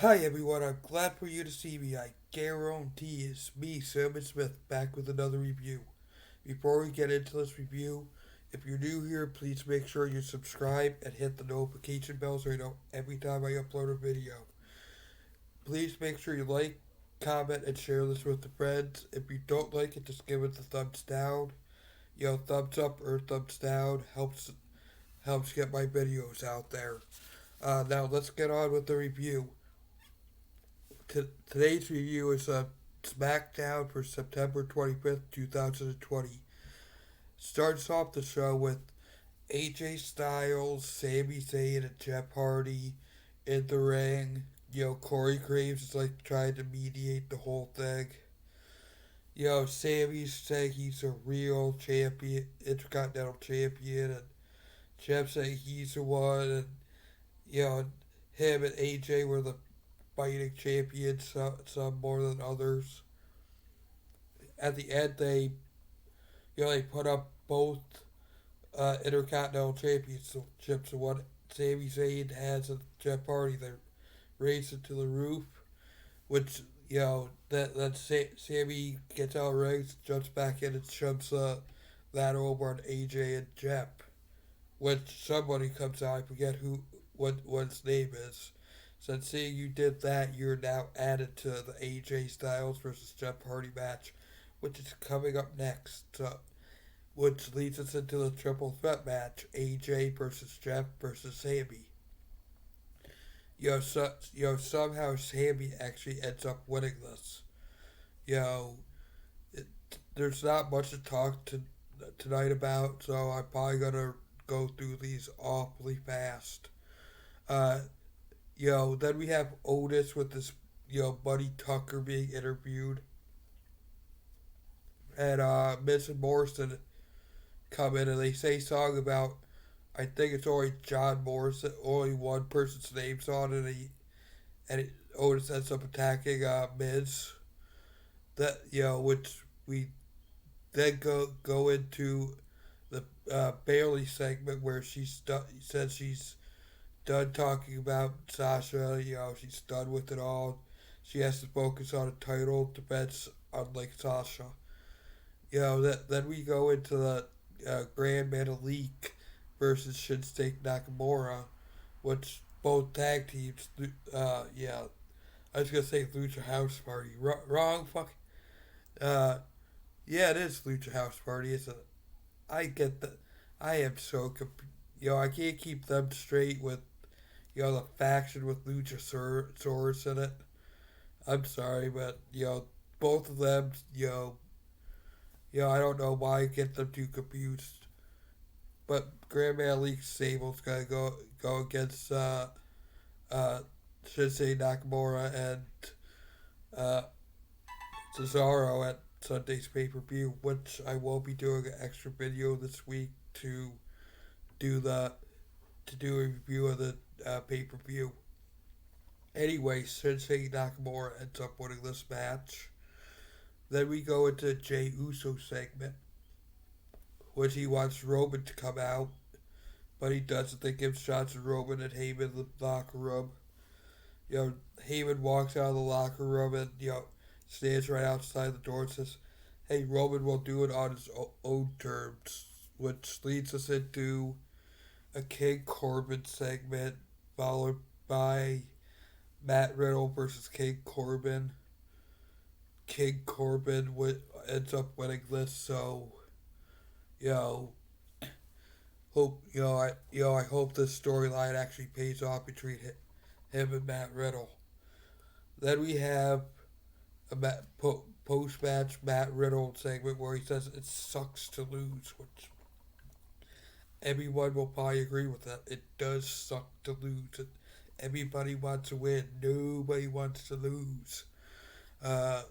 Hi everyone, I'm glad for you to see me. I guarantee it's me, Simon Smith, back with another review. Before we get into this review, if you're new here, please make sure you subscribe and hit the notification bell so you know every time I upload a video. Please make sure you like, comment, and share this with the friends. If you don't like it, just give it the thumbs down. Thumbs up or thumbs down helps get my videos out there. Now let's get on with the review. Today's review is Smackdown for September 25th, 2020. Starts off the show with AJ Styles, Sami Zayn, and Jeff Hardy in the ring. Corey Graves is like trying to mediate the whole thing. Sammy's saying he's a real champion, intercontinental champion, and Jeff saying he's the one, and you know, him and AJ were the fighting champions, some more than others. At the end, they put up both Intercontinental Championships. The one Sami Zayn has and Jeff Hardy, they raised it to the roof, which Sammy gets out of ring, jumps back in and shoves that over on AJ and Jeff. When somebody comes out, I forget what his name is. Said, seeing you did that, you're now added to the AJ Styles versus Jeff Hardy match, which is coming up next. Which leads us into the triple threat match: AJ versus Jeff versus Sammy. Somehow Sammy actually ends up winning this. You know, it, there's not much to talk tonight about, so I'm probably gonna go through these awfully fast. Uh, then we have Otis with this, Buddy Tucker being interviewed, and Miz and Morrison come in and they say song about, I think it's only John Morrison, only one person's name's on it, Otis ends up attacking Miz. That which we then go into the Bailey segment where says she's done talking about Sasha. She's done with it all. She has to focus on a title defense, unlike Sasha. Then we go into the Grand Metalik versus Shinsuke Nakamura, which both tag teams. I was gonna say Lucha House Party. Wrong. Fuck. Uh, yeah, it is Lucha House Party. I get that. I am so I can't keep them straight with the faction with Luchasaurus in it. I'm sorry, but both of them. I don't know why I get them too confused. But Grandma Leak Sable's gonna go against uh, Shinsei Nakamura and uh, Cesaro at Sunday's pay per view, which I will be doing an extra video this week to do the to do a review of the pay per view. Anyway, Shinsei Nakamura ends up winning this match. Then we go into Jey Uso segment, which he wants Roman to come out, but he doesn't. They give shots to Roman and Heyman in the locker room. Heyman walks out of the locker room and stands right outside the door and says, "Hey, Roman will do it on his own terms," which leads us into a King Corbin segment, followed by Matt Riddle versus King Corbin. King Corbin ends up winning this, so you know, I hope this storyline actually pays off between him and Matt Riddle. Then we have a post match Matt Riddle segment where he says it sucks to lose, which everyone will probably agree with that. It does suck to lose. Everybody wants to win. Nobody wants to lose. Uh,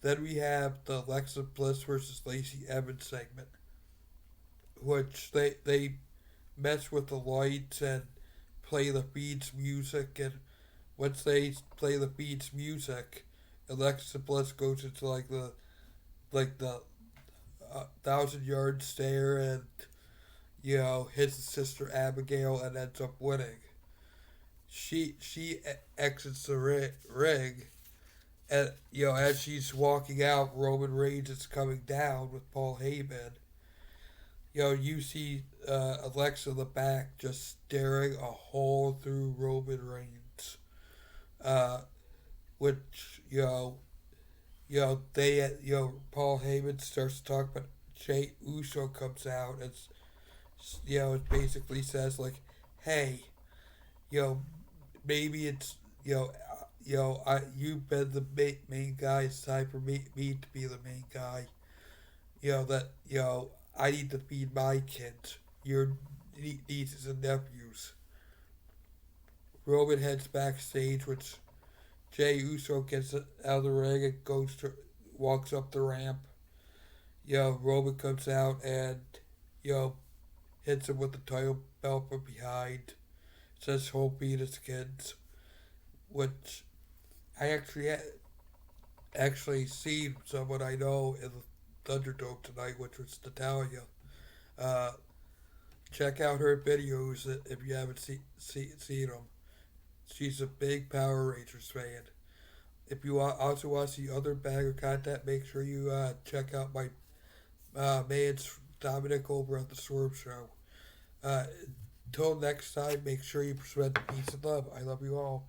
then we have the Alexa Bliss versus Lacey Evans segment, which they mess with the lights and play the Beats music, and once they play the Beats music, Alexa Bliss goes into the 1,000 yard stare and hits his sister Abigail and ends up winning. she exits the ring, and as she's walking out, Roman Reigns is coming down with Paul Heyman. You see Alexa in the back just staring a hole through Roman Reigns, uh, which they Paul Heyman starts to talk, but Jay Uso comes out and it basically says like, hey, you know maybe it's you've been the main guy. It's time for me to be the main guy. That I need to feed my kids, your nieces and nephews. Roman heads backstage, which Jay Uso gets out of the ring and walks up the ramp. Roman comes out and you know hits him with the title belt from behind. Says "Hope beat his kids," which I actually seen someone I know in the Thunderdome tonight, which was Natalia. Uh, Check out her videos if you haven't seen them. She's a big Power Rangers fan. If you also want to see other banger content, make sure you check out my man's Dominic over at the Swerve Show. Uh, Until next time, make sure you spread the peace and love. I love you all.